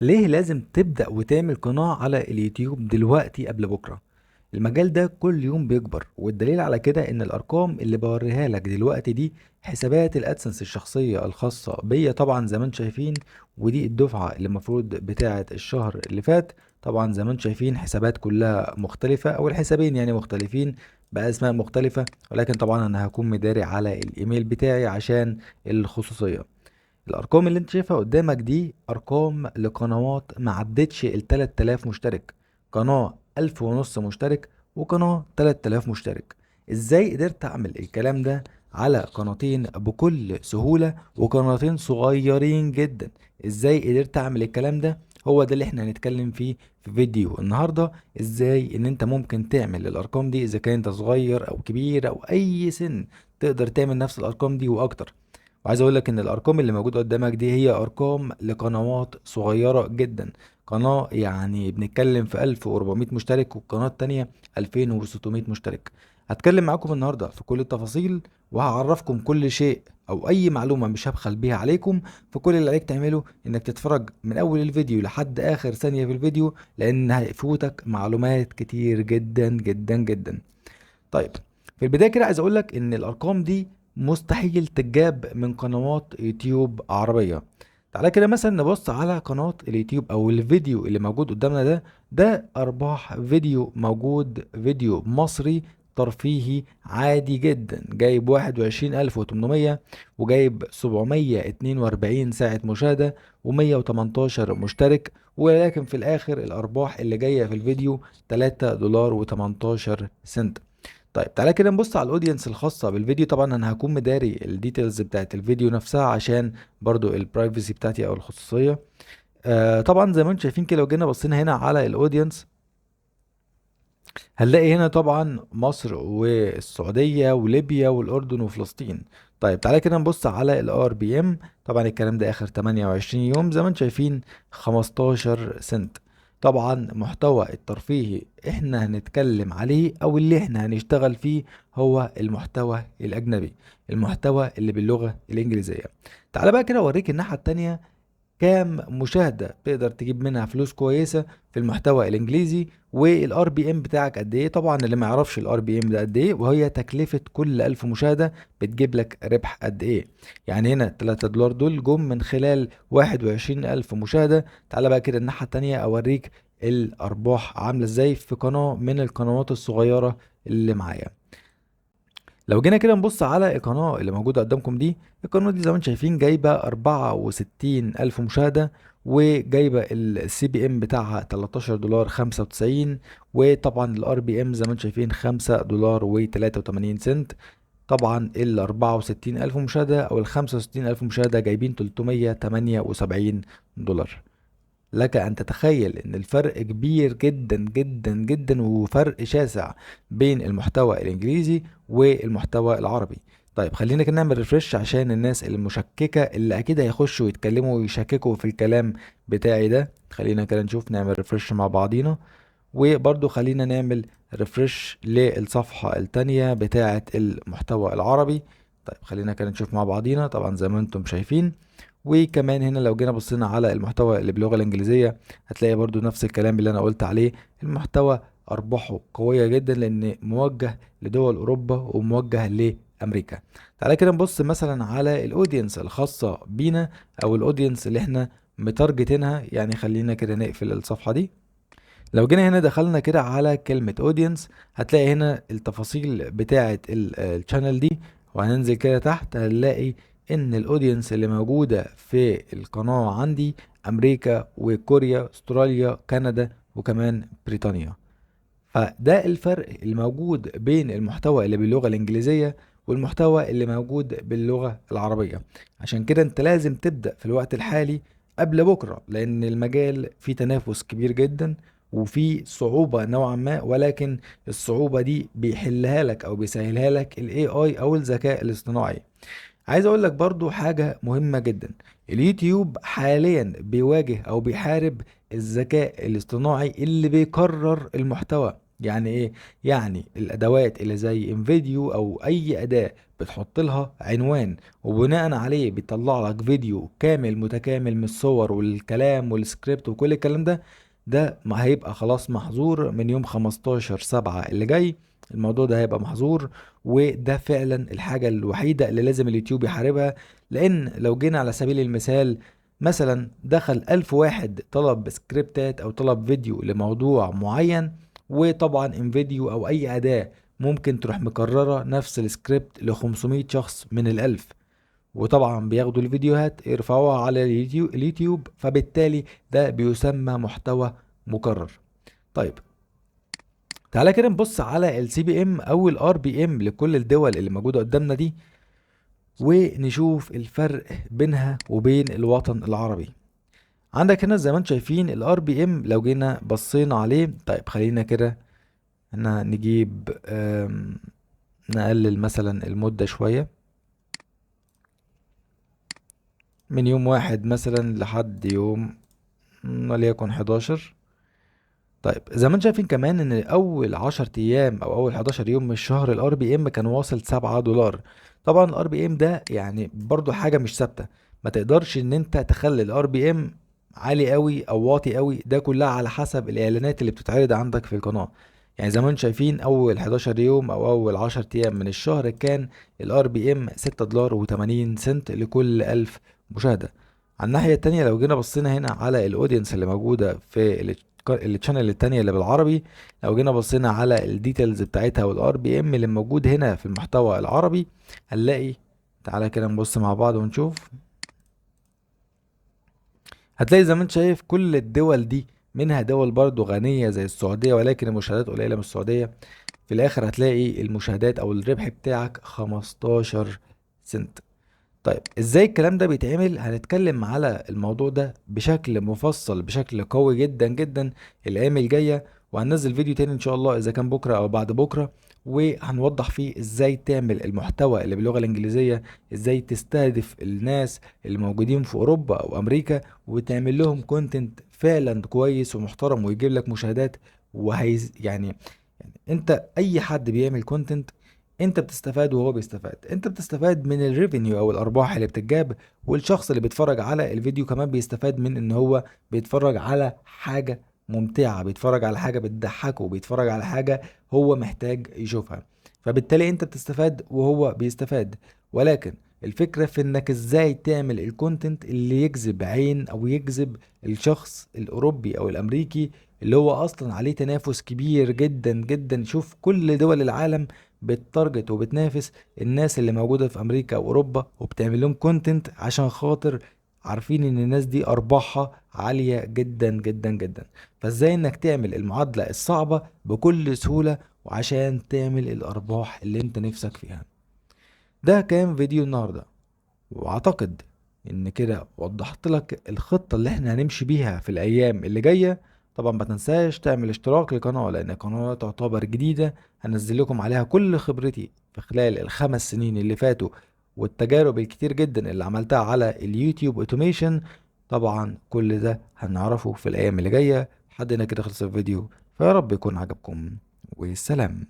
ليه لازم تبدأ وتعمل قناة على اليوتيوب دلوقتي قبل بكرة؟ المجال ده كل يوم بيكبر، والدليل على كده ان الارقام اللي بوريها لك دلوقتي دي حسابات الادسنس الشخصية الخاصة بيا طبعا زي ما انتم شايفين. ودي الدفعة اللي المفروض بتاعة الشهر اللي فات. طبعا زي ما انتم شايفين حسابات كلها مختلفة، او الحسابين يعني مختلفين باسماء مختلفة. ولكن طبعا انا هكون مداري على الايميل بتاعي عشان الخصوصية. الارقام اللي انت شايفها قدامك دي ارقام لقنوات ما عدتش ال 3000 مشترك. قناة 1500 مشترك، وقناة 3000 مشترك. ازاي قدرت اعمل الكلام ده على قناتين بكل سهولة وقناتين صغيرين جدا؟ ازاي قدرت اعمل الكلام ده؟ هو ده اللي احنا هنتكلم فيه في فيديو النهاردة. ازاي ان انت ممكن تعمل الارقام دي اذا كان انت صغير او كبير او اي سن، تقدر تعمل نفس الارقام دي واكتر. وعايز اقول لك ان الارقام اللي موجوده قدامك دي هي ارقام لقنوات صغيره جدا. قناه يعني بنتكلم في 1400 مشترك، والقناه التانية 2600 مشترك. هتكلم معاكم النهارده في كل التفاصيل، وهعرفكم كل شيء او اي معلومه مش هبخل بيها عليكم. فكل اللي عليك تعمله انك تتفرج من اول الفيديو لحد اخر ثانيه في الفيديو، لان هيفوتك معلومات كتير جدا جدا جدا. طيب، في البداية كده عايز اقولك ان الارقام دي مستحيل تتجاب من قنوات يوتيوب عربية. تعالى كده مثلا نبص على قناة اليوتيوب او الفيديو اللي موجود قدامنا ده ارباح فيديو موجود، فيديو مصري ترفيهي عادي جدا، جايب 21800 وجايب 742 ساعة مشاهدة و118 مشترك. ولكن في الاخر الارباح اللي جاية في الفيديو 3 دولار و18 سنت. طيب تعالى كده نبص على الاودينس الخاصة بالفيديو. طبعا انا هكون مداري الديتيلز بتاعت الفيديو نفسها عشان برضو البرايفسي بتاعتي او الخصوصية. طبعا زي ما انتم شايفين كده، لو جينا بصينا هنا على الاودينس هنلاقي هنا طبعا مصر والسعودية وليبيا والاردن وفلسطين. طيب تعالى كده نبص على الار بي ام. طبعا الكلام ده اخر 28 يوم زي ما انتم شايفين 15 سنت. طبعا محتوى الترفيهي احنا هنتكلم عليه او اللي احنا هنشتغل فيه هو المحتوى الاجنبي، المحتوى اللي باللغة الانجليزية. تعالى بقى كده اوريك الناحية التانية كام مشاهدة تقدر تجيب منها فلوس كويسة في المحتوى الانجليزي، والار بي ام بتاعك قد ايه. طبعا اللي ما يعرفش الار بي ام ده قد ايه، وهي تكلفة كل 1000 مشاهدة بتجيب لك ربح قد ايه. يعني هنا 3 دولار دول جم من خلال 21000 مشاهدة. تعالى بقى كده الناحية التانية اوريك الارباح عاملة ازاي في قناة من القنوات الصغيرة اللي معايا. لو جينا كده نبص على القناة اللي موجودة قدامكم دي، القناة دي زي ما انتم شايفين جايبة 64 ألف مشاهدة، وجايبة السي بي ام بتاعها 13 دولار 95. وطبعا الار بي ام زي ما انتم شايفين 5 دولار و83 سنت. طبعا ال 64 ألف مشاهدة أو ال 65 ألف مشاهدة جايبين 378 دولار. لك أن تتخيل إن الفرق كبير جدا جدا جدا، وفرق شاسع بين المحتوى الإنجليزي والمحتوى العربي. طيب خلينا كده نعمل ريفرش عشان الناس المشككة اللي أكيد هيخشوا يتكلموا ويشككوا في الكلام بتاعي ده. خلينا كده نشوف، نعمل ريفرش مع بعضينا. وبرضو خلينا نعمل ريفرش للصفحة التانية بتاعة المحتوى العربي. طيب خلينا كده نشوف مع بعضينا. طبعا زي ما انتم شايفين، وكمان هنا لو جينا بصينا على المحتوى اللي باللغة الإنجليزية هتلاقي برضو نفس الكلام اللي أنا قلت عليه. المحتوى أرباحه قوية جدا لأن موجه لدول أوروبا وموجه لأمريكا. تعالى كده نبص مثلا على الأودينس الخاصة بينا، أو الأودينس اللي احنا متارجتينها. يعني خلينا كده نقفل الصفحة دي. لو جينا هنا دخلنا كده على كلمة اودينس هتلاقي هنا التفاصيل بتاعة الشانل دي. وهننزل كده تحت هنلاقي ان الاودينس اللي موجودة في القناة عندي امريكا وكوريا استراليا كندا وكمان بريطانيا. فده الفرق الموجود بين المحتوى اللي باللغة الإنجليزية والمحتوى اللي موجود باللغة العربية. عشان كده انت لازم تبدأ في الوقت الحالي قبل بكرة، لأن المجال فيه تنافس كبير جدا وفي صعوبة نوعا ما، ولكن الصعوبة دي بيحلها لك أو بيسهلها لك ال AI أو الذكاء الاصطناعي. عايز اقول لك برضو حاجة مهمة جدا. اليوتيوب حاليا بيواجه او بيحارب الذكاء الاصطناعي اللي بيكرر المحتوى. يعني ايه؟ يعني الادوات اللي زي انفيديو او اي اداة بتحط لها عنوان وبناء عليه بيطلع لك فيديو كامل متكامل من الصور والكلام والسكريبت وكل الكلام ده، ده ما هيبقى خلاص محظور من يوم 15/7 اللي جاي. الموضوع ده هيبقى محظور، وده فعلا الحاجة الوحيدة اللي لازم اليوتيوب يحاربها. لان لو جينا على سبيل المثال، مثلا دخل 1000 واحد طلب سكريبتات او طلب فيديو لموضوع معين، وطبعا انفيديو او اي اداة ممكن تروح مكررة نفس السكريبت ل 500 شخص من ال1000، وطبعا بياخدوا الفيديوهات يرفعوها على اليوتيوب، فبالتالي ده بيسمى محتوى مكرر. طيب تعالى كده نبص على السي بي ام او الار بي ام لكل الدول اللي موجودة قدامنا دي، ونشوف الفرق بينها وبين الوطن العربي. عندك هنا زي ما انتم شايفين الار بي ام، لو جينا بصينا عليه، طيب خلينا كده هنا نجيب نقلل مثلا المدة شوية من يوم 1 مثلا لحد يوم وليكن 11. طيب زي ما انتم شايفين كمان ان اول 10 ايام او اول 11 يوم من الشهر الار بي ام كان واصل $7. طبعا الار بي ام ده يعني برضو حاجة مش ثابتة، ما تقدرش ان انت تخلي الار بي ام عالي قوي او واطي قوي، ده كلها على حسب الاعلانات اللي بتتعرض عندك في القناة. يعني زي ما انتم شايفين اول 11 يوم او اول 10 ايام من الشهر كان الار بي ام $6.80 لكل 1000 مشاهدة. على الناحية التانية لو جينا بصينا هنا على الاودينس اللي موجودة في التشانل التانية اللي بالعربي، لو جينا بصينا على الديتيلز بتاعتها والار بي ام اللي موجود هنا في المحتوى العربي، هنلاقي، تعالى كده نبص مع بعض ونشوف. هتلاقي زي ما انت شايف كل الدول دي، منها دول برضو غنية زي السعودية ولكن المشاهدات قليلة من السعودية، في الاخر هتلاقي المشاهدات او الربح بتاعك 15 سنت. طيب ازاي الكلام ده بيتعمل؟ هنتكلم على الموضوع ده بشكل مفصل بشكل قوي جدا جدا الايام الجايه، وهننزل فيديو تاني ان شاء الله اذا كان بكره او بعد بكره، وهنوضح فيه ازاي تعمل المحتوى اللي باللغه الانجليزيه، ازاي تستهدف الناس اللي موجودين في اوروبا او امريكا وتعمل لهم كونتنت فعلا كويس ومحترم ويجيب لك مشاهدات. يعني انت اي حد بيعمل كونتنت انت بتستفاد وهو بيستفاد، انت بتستفاد من الريفينيو او الارباح اللي بتتجاب، والشخص اللي بيتفرج على الفيديو كمان بيستفاد من ان هو بيتفرج على حاجة ممتعة، بيتفرج على حاجة بتضحكه، بيتفرج على حاجة هو محتاج يشوفها، فبالتالي انت بتستفاد وهو بيستفاد. ولكن الفكرة في انك ازاي تعمل الكونتنت اللي يجذب عين او يجذب الشخص الاوروبي او الامريكي اللي هو اصلا عليه تنافس كبير جدا جدا. شوف كل دول العالم بتارجت وبتنافس الناس اللي موجودة في امريكا واوروبا وبتعمل لهم كونتنت عشان خاطر عارفين ان الناس دي ارباحها عالية جدا جدا جدا. فازاي انك تعمل المعادلة الصعبة بكل سهولة وعشان تعمل الارباح اللي انت نفسك فيها. ده كان فيديو النهاردة، واعتقد ان كده وضحت لك الخطة اللي احنا هنمشي بيها في الايام اللي جاية. طبعا ما تنساش تعمل اشتراك للقناة لان القناة تعتبر جديدة، هنزل لكم عليها كل خبرتي في خلال ال5 سنين اللي فاتوا والتجارب الكتير جدا اللي عملتها على اليوتيوب اوتوميشن. طبعا كل ده هنعرفه في الايام اللي جاية. لحد هنا كده خلص الفيديو، فيا رب يكون عجبكم، والسلام.